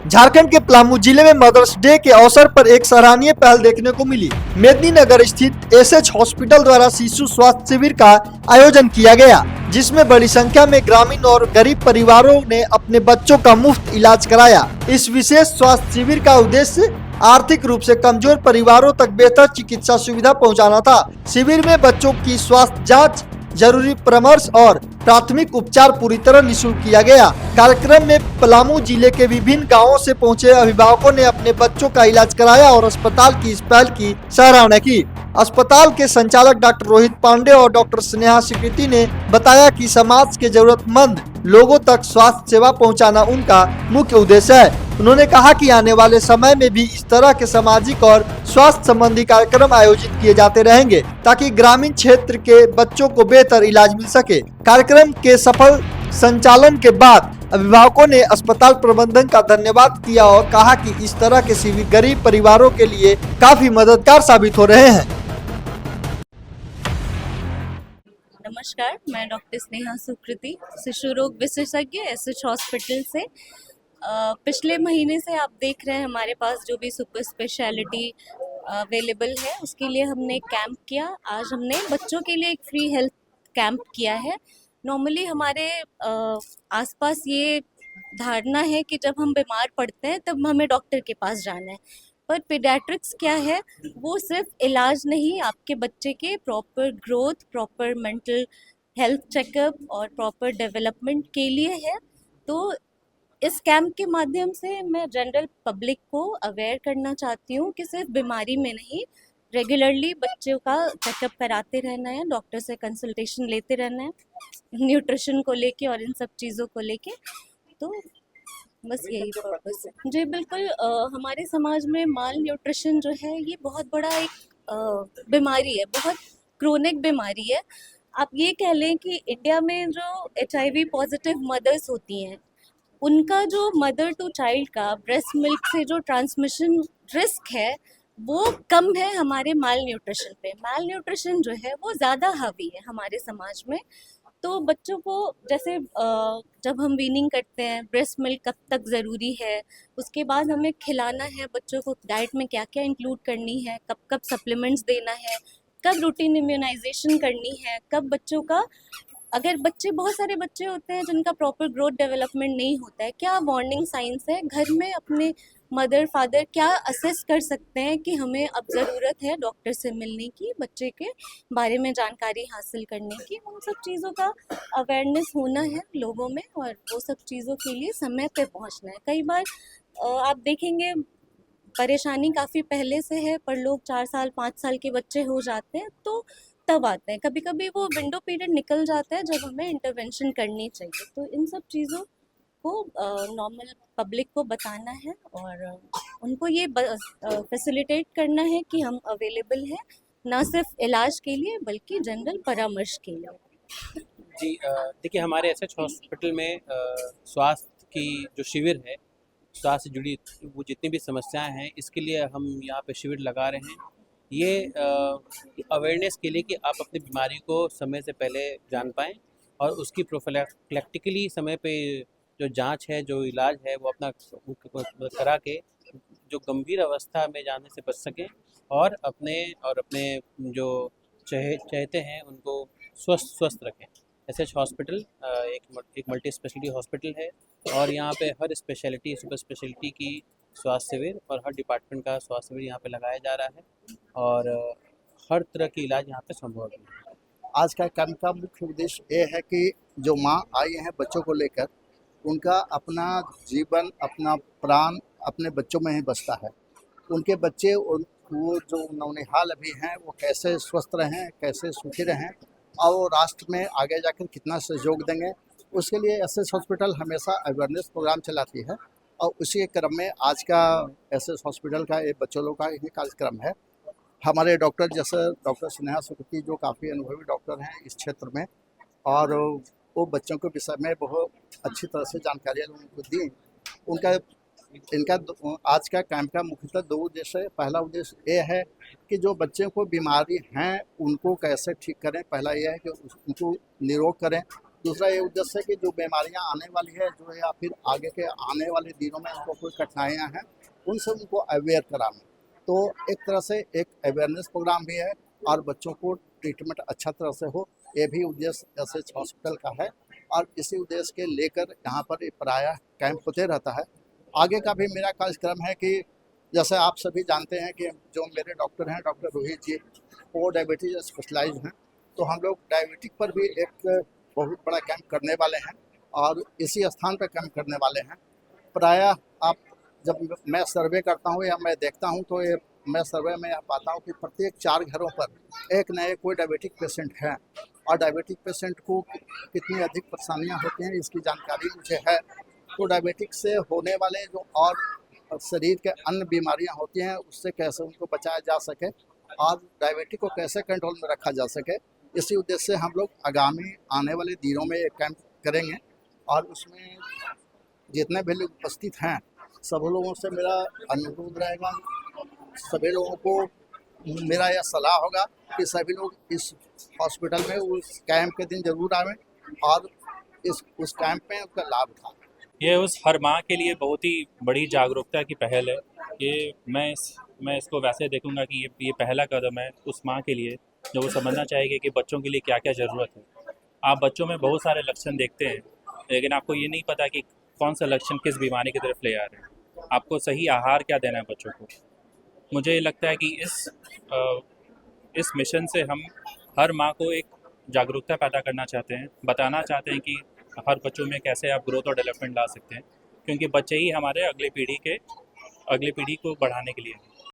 झारखंड के पलामू जिले में मदर्स डे के अवसर पर एक सराहनीय पहल देखने को मिली। मेदिनीनगर स्थित एसएच हॉस्पिटल द्वारा शिशु स्वास्थ्य शिविर का आयोजन किया गया, जिसमें बड़ी संख्या में ग्रामीण और गरीब परिवारों ने अपने बच्चों का मुफ्त इलाज कराया। इस विशेष स्वास्थ्य शिविर का उद्देश्य आर्थिक रूप से कमजोर परिवारों तक बेहतर चिकित्सा सुविधा पहुंचाना था। शिविर में बच्चों की स्वास्थ्य जांच, जरूरी परामर्श और प्राथमिक उपचार पूरी तरह निःशुल्क किया गया। कार्यक्रम में पलामू जिले के विभिन्न गांवों से पहुंचे अभिभावकों ने अपने बच्चों का इलाज कराया और अस्पताल की इस पहल की सराहना की। अस्पताल के संचालक डॉक्टर रोहित पांडे और डॉक्टर स्नेहा स्वीकृति ने बताया कि समाज के जरूरतमंद लोगों तक स्वास्थ्य सेवा पहुंचाना उनका मुख्य उद्देश्य है। उन्होंने कहा कि आने वाले समय में भी इस तरह के सामाजिक और स्वास्थ्य संबंधी कार्यक्रम आयोजित किए जाते रहेंगे, ताकि ग्रामीण क्षेत्र के बच्चों को बेहतर इलाज मिल सके। कार्यक्रम के सफल संचालन के बाद अभिभावकों ने अस्पताल प्रबंधन का धन्यवाद किया और कहा कि इस तरह के शिविर गरीब परिवारों के लिए काफी मददगार साबित हो रहे हैं। नमस्कार, मैं डॉक्टर स्नेहा सुकृति, शिशु रोग विशेषज्ञ एसएच हॉस्पिटल से। पिछले महीने से आप देख रहे हैं हमारे पास जो भी सुपर स्पेशलिटी अवेलेबल है उसके लिए हमने कैंप किया। आज हमने बच्चों के लिए एक फ्री हेल्थ कैंप किया है। नॉर्मली हमारे आसपास ये धारणा है कि जब हम बीमार पड़ते हैं तब हमें डॉक्टर के पास जाना है, पर पीडियाट्रिक्स क्या है, वो सिर्फ इलाज नहीं, आपके बच्चे के proper growth, proper mental health checkup और प्रॉपर डेवलपमेंट के लिए है। तो इस कैंप के माध्यम से मैं जनरल पब्लिक को अवेयर करना चाहती हूँ कि सिर्फ बीमारी में नहीं, रेगुलरली बच्चों का चेकअप कराते रहना है, डॉक्टर से कंसल्टेशन लेते रहना है, न्यूट्रिशन को लेके और इन सब चीज़ों को लेके। तो बस यही पर्पस है जी। बिल्कुल, हमारे समाज में माल न्यूट्रिशन जो है ये बहुत बड़ा एक बीमारी है, बहुत क्रोनिक बीमारी है। आप ये कह लें कि इंडिया में जो HIV पॉजिटिव मदर्स होती हैं, उनका जो मदर टू चाइल्ड का ब्रेस्ट मिल्क से जो ट्रांसमिशन रिस्क है वो कम है हमारे माल न्यूट्रिशन पे। माल न्यूट्रिशन जो है वो ज़्यादा हावी है हमारे समाज में। तो बच्चों को जैसे जब हम वीनिंग करते हैं, ब्रेस्ट मिल्क कब तक ज़रूरी है, उसके बाद हमें खिलाना है बच्चों को, डाइट में क्या क्या इंक्लूड करनी है, कब कब सप्लीमेंट्स देना है, कब रूटीन इम्यूनाइजेशन करनी है, कब बच्चों का, अगर बच्चे, बहुत सारे बच्चे होते हैं जिनका प्रॉपर ग्रोथ डेवलपमेंट नहीं होता है, क्या वार्निंग साइंस है, घर में अपने मदर फादर क्या असेस कर सकते हैं कि हमें अब ज़रूरत है डॉक्टर से मिलने की, बच्चे के बारे में जानकारी हासिल करने की। उन सब चीज़ों का अवेयरनेस होना है लोगों में और वो सब चीज़ों के लिए समय पे पहुंचना है। कई बार आप देखेंगे परेशानी काफ़ी पहले से है, पर लोग 4 साल 5 साल के बच्चे हो जाते हैं तो तब आते हैं। कभी कभी वो विंडो पीरियड निकल जाता है जब हमें इंटरवेंशन करनी चाहिए। तो इन सब चीज़ों को नॉर्मल पब्लिक को बताना है और उनको ये फैसिलिटेट करना है कि हम अवेलेबल हैं, ना सिर्फ इलाज के लिए बल्कि जनरल परामर्श के लिए। जी, देखिए हमारे एसएच हॉस्पिटल में स्वास्थ्य की जो शिविर है, स्वास्थ्य से जुड़ी वो जितनी भी समस्याएं हैं, इसके लिए हम यहाँ पे शिविर लगा रहे हैं। ये अवेयरनेस के लिए कि आप अपनी बीमारी को समय से पहले जान पाएँ और उसकी प्रोफिलैक्टिकली समय पे जो जांच है, जो इलाज है, वो अपना करा के जो गंभीर अवस्था में जाने से बच सकें और अपने जो चाहते हैं उनको स्वस्थ रखें। एसएच हॉस्पिटल एक मल्टी स्पेशलिटी हॉस्पिटल है और यहाँ पे हर स्पेशलिटी, सुपर स्पेशलिटी की स्वास्थ्य शिविर और हर डिपार्टमेंट का स्वास्थ्य शिविर यहाँ पे लगाया जा रहा है और हर तरह की इलाज यहाँ पे संभव है। आज का कैंप का मुख्य उद्देश्य ये है कि जो माँ आई हैं बच्चों को लेकर, उनका अपना जीवन, अपना प्राण अपने बच्चों में ही बसता है। उनके बच्चे, वो जो नौनिहाल अभी हैं, वो कैसे स्वस्थ रहें, कैसे सुखी रहें और वो राष्ट्र में आगे जाकर कितना सहयोग देंगे, उसके लिए एसएच हॉस्पिटल हमेशा अवेयरनेस प्रोग्राम चलाती है। और उसी के क्रम में आज का एसएच हॉस्पिटल का एक बच्चों लोग का ही कार्यक्रम है। हमारे डॉक्टर जैसे डॉक्टर स्नेहा सुकृति जो काफ़ी अनुभवी डॉक्टर हैं इस क्षेत्र में, और वो बच्चों के विषय में बहुत अच्छी तरह से जानकारियाँ उनको दी। इनका आज का कैंप का मुख्यतः 2 उद्देश्य है। पहला उद्देश्य ये है कि जो बच्चों को बीमारी हैं उनको कैसे ठीक करें। पहला यह है कि उनको निरोग करें दूसरा ये उद्देश्य है कि जो बीमारियां आने वाली है जो या फिर आगे के आने वाले दिनों में उनको कोई कठिनाइयां हैं उनसे उनको अवेयर कराना। तो एक तरह से एक अवेयरनेस प्रोग्राम भी है और बच्चों को ट्रीटमेंट अच्छा तरह से हो, ये भी उद्देश्य एसएच हॉस्पिटल का है। और इसी उद्देश्य के लेकर यहाँ पर प्रायः कैंप होते रहता है। आगे का भी मेरा कार्यक्रम है कि जैसे आप सभी जानते हैं कि जो मेरे डॉक्टर हैं डॉक्टर रोहित जी, वो डायबिटीज स्पेशलाइज हैं, तो हम लोग डायबिटिक पर भी एक बहुत बड़ा कैंप करने वाले हैं और इसी स्थान पर कैंप करने वाले हैं। प्रायः आप जब मैं सर्वे करता हूँ या मैं देखता हूँ तो ये मैं सर्वे में पाता हूँ कि प्रत्येक 4 घरों पर एक न एक कोई डायबिटिक पेशेंट है और डायबिटिक पेशेंट को कितनी अधिक परेशानियाँ होती हैं इसकी जानकारी मुझे है। तो डायबिटिक से होने वाले जो और शरीर के अन्य बीमारियाँ होती हैं उससे कैसे उनको बचाया जा सके और डायबिटिक को कैसे कंट्रोल में रखा जा सके, इसी उद्देश्य से हम लोग आगामी आने वाले दिनों में एक कैंप करेंगे। और उसमें जितने भी लोग उपस्थित हैं सब लोगों से मेरा अनुरोध रहेगा, सभी लोगों को मेरा यह सलाह होगा कि सभी लोग इस हॉस्पिटल में उस कैंप के दिन जरूर आवें और उस कैंप में उसका लाभ उठाएं। ये उस हर माँ के लिए बहुत ही बड़ी जागरूकता की पहल है। ये मैं इसको वैसे देखूंगा कि ये पहला कदम है उस माँ के लिए जो वो समझना चाहेगी कि बच्चों के लिए क्या क्या ज़रूरत है। आप बच्चों में बहुत सारे लक्षण देखते हैं लेकिन आपको ये नहीं पता कि कौन सा लक्षण किस बीमारी की तरफ ले आ रहे हैं। आपको सही आहार क्या देना है बच्चों को। मुझे लगता है कि इस मिशन से हम हर माँ को एक जागरूकता पैदा करना चाहते हैं, बताना चाहते हैं कि हर बच्चों में कैसे आप ग्रोथ और डेवलपमेंट ला सकते हैं, क्योंकि बच्चे ही हमारे अगली पीढ़ी को बढ़ाने के लिए हैं।